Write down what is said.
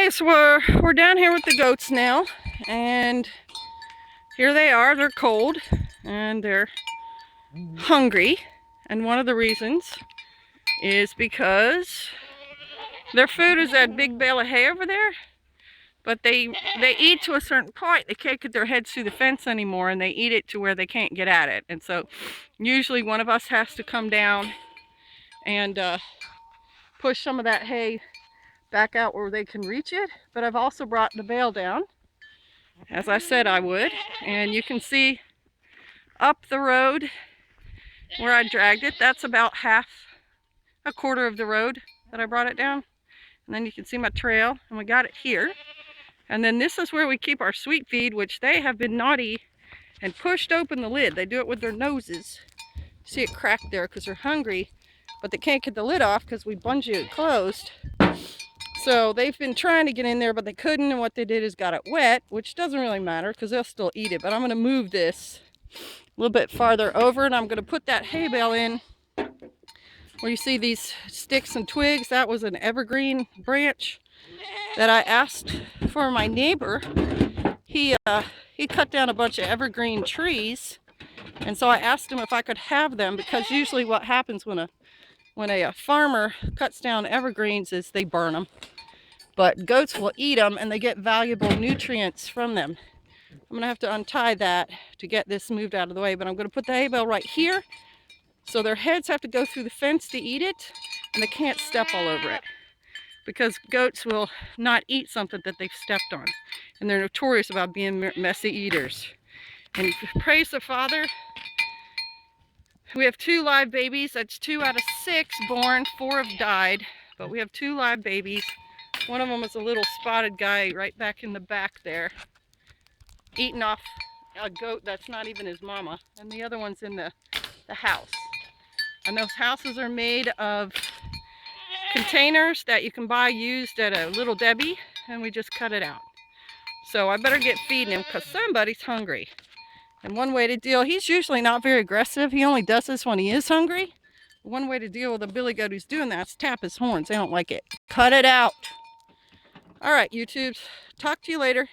Okay, so we're down here with the goats now, and here they are. They're cold and they're hungry, and one of the reasons is because their food is that big bale of hay over there, but they eat to a certain point. They can't get their heads through the fence anymore, and they eat it to where they can't get at it. And so usually one of us has to come down and push some of that hay back out where they can reach it. But I've also brought the bale down, as I said I would, and you can see up the road where I dragged it, that's about a quarter of the road that I brought it down. And then you can see my trail, and we got it here. And then this is where we keep our sweet feed, which they have been naughty and pushed open the lid. They do it with their noses. See it cracked there because they're hungry, but they can't get the lid off because we bungee it closed. So they've been trying to get in there, but they couldn't, and what they did is got it wet, which doesn't really matter because they'll still eat it. But I'm going to move this a little bit farther over, and I'm going to put that hay bale in where you see these sticks and twigs. That was an evergreen branch that I asked for my neighbor. He cut down a bunch of evergreen trees, and so I asked him if I could have them, because usually what happens when a farmer cuts down evergreens is they burn them. But goats will eat them, and they get valuable nutrients from them. I'm gonna have to untie that to get this moved out of the way, but I'm gonna put the hay bale right here, so their heads have to go through the fence to eat it, and they can't step all over it, because goats will not eat something that they've stepped on, and they're notorious about being messy eaters. And praise the Father, we have 2 live babies. That's 2 out of 6 born. 4 have died, but we have 2 live babies. One of them is a little spotted guy right back in the back there, eating off a goat that's not even his mama, and the other one's in the house. And those houses are made of containers that you can buy used at a Little Debbie, and we just cut it out. So I better get feeding him because somebody's hungry. And one way to deal, he's usually not very aggressive. He only does this when he is hungry. One way to deal with a billy goat who's doing that is tap his horns. They don't like it. Cut it out. All right, YouTubes. Talk to you later.